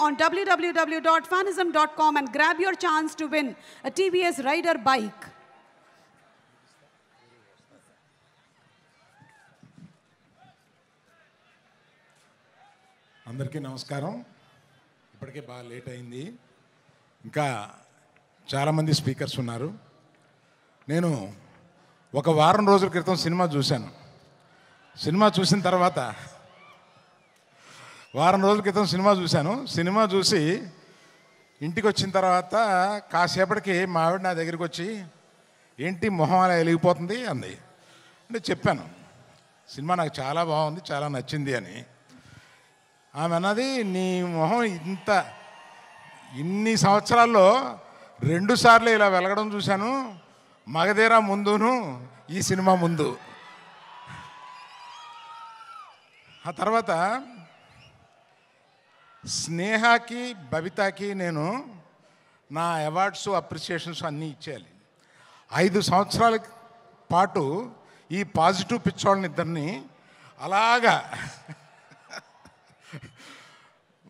on www.fanism.com and grab your chance to win a TVS Raider bike. అందరికీ నమస్కారం. ఇప్పటికే బాగా లేట్ అయింది. ఇంకా చాలామంది స్పీకర్స్ ఉన్నారు. నేను ఒక వారం రోజుల క్రితం సినిమా చూశాను. సినిమా చూసిన తర్వాత సినిమా చూసి ఇంటికి వచ్చిన తర్వాత కాసేపటికి మా ఆవిడ నా దగ్గరికి వచ్చి, ఏంటి మొహం అలా వెలిగిపోతుంది అంది. అంటే చెప్పాను, సినిమా నాకు చాలా బాగుంది, చాలా నచ్చింది అని. ఆమె అన్నది, నీ మొహం ఇన్ని సంవత్సరాల్లో 2 సార్లు ఇలా వెలగడం చూశాను, మగధీర ముందును ఈ సినిమా ముందు. ఆ తర్వాత స్నేహకి బబితాకి నేను నా అవార్డ్స్ అప్రిసియేషన్స్ అన్నీ ఇచ్చేయాలి. 5 సంవత్సరాల పాటు ఈ పాజిటివ్ పిచ్చోళ్ళని ఇద్దరిని అలాగా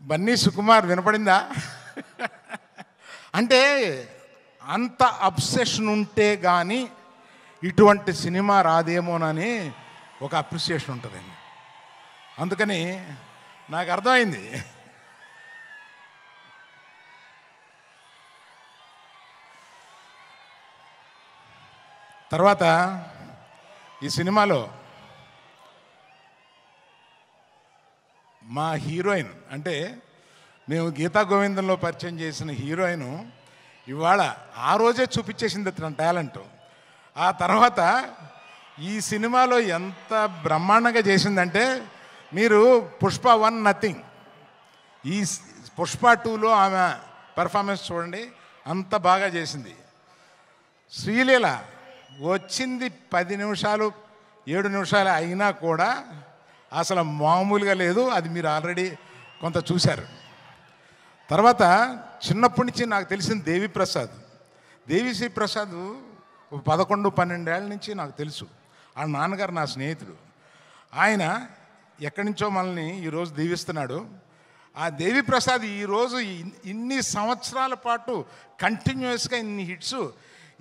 బన్నీ సుకుమార్ వినపడిందా అంటే అంత అబ్సెషన్ ఉంటే కానీ ఇటువంటి సినిమా రాదేమోనని ఒక అప్రిసియేషన్ ఉంటుందండి. అందుకని నాకు అర్థమైంది. తర్వాత ఈ సినిమాలో మా హీరోయిన్, అంటే మేము గీతా గోవిందంలో పరిచయం చేసిన హీరోయిన్ ఇవాళ ఆ రోజే చూపించేసింది తన టాలెంట్. ఆ తర్వాత ఈ సినిమాలో ఎంత బ్రహ్మాండంగా చేసిందంటే, మీరు పుష్ప 1 నథింగ్, ఈ పుష్ప 2లో ఆమె పెర్ఫార్మెన్స్ చూడండి, అంత బాగా చేసింది. శ్రీలీల వచ్చింది 10 నిమిషాలు 7 నిమిషాలు అయినా కూడా అసలు మామూలుగా లేదు. అది మీరు ఆల్రెడీ కొంత చూశారు. తర్వాత చిన్నప్పటి నుంచి నాకు తెలిసిన దేవిశ్రీ ప్రసాద్ 11-12 ఏళ్ళ నుంచి నాకు తెలుసు. ఆ నాన్నగారు నా స్నేహితుడు. ఆయన ఎక్కడి నుంచో మనల్ని ఈరోజు దీవిస్తున్నాడు. ఆ దేవిప్రసాద్ ఈరోజు ఇన్ని సంవత్సరాల పాటు కంటిన్యూస్గా ఇన్ని హిట్స్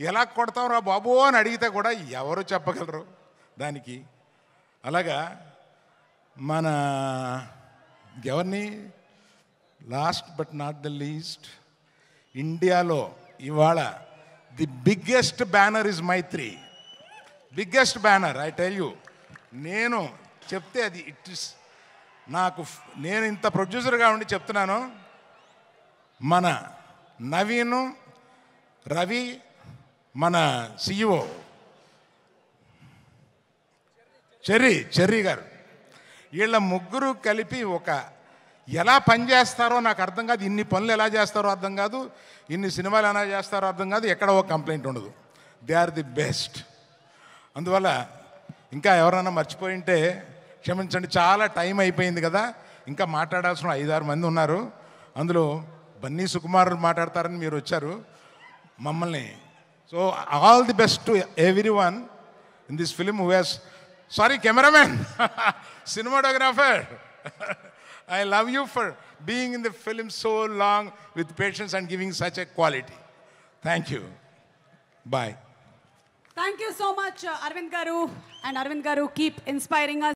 ఎలా కొడతావురా బాబు అని అడిగితే కూడా ఎవరు చెప్పగలరు దానికి. అలాగా మన ఎవరిని, last but not the least, ఇండియాలో ఇవాళ the biggest banner is Mythri. Biggest banner, I tell you. నేను చెప్తే అది ఇట్ ఇస్ నేను ఇంత ప్రొడ్యూసర్గా ఉండి చెప్తున్నాను. మన నవీను, రవి, మన సిఇఓ చెర్రీ గారు, వీళ్ళ ముగ్గురు కలిపి ఎలా పనిచేస్తారో నాకు అర్థం కాదు. ఇన్ని పనులు ఎలా చేస్తారో అర్థం కాదు, ఇన్ని సినిమాలు ఎలా చేస్తారో అర్థం కాదు, ఎక్కడ ఒక కంప్లైంట్ ఉండదు. They are the best. అందువల్ల ఇంకా ఎవరైనా మర్చిపోయింటే క్షమించండి, చాలా టైం అయిపోయింది కదా. ఇంకా మాట్లాడాల్సిన 5-6 మంది ఉన్నారు. అందులో బన్నీ సుకుమార్ మాట్లాడతారని మీరు వచ్చారు మమ్మల్ని. So all the best to every one in this film who has, sorry cameraman, cinematographer, I love you for being in the film so long with patience and giving such a quality. Thank you. Bye. Thank you so much, Arvind Garu. And Arvind Garu, keep inspiring us.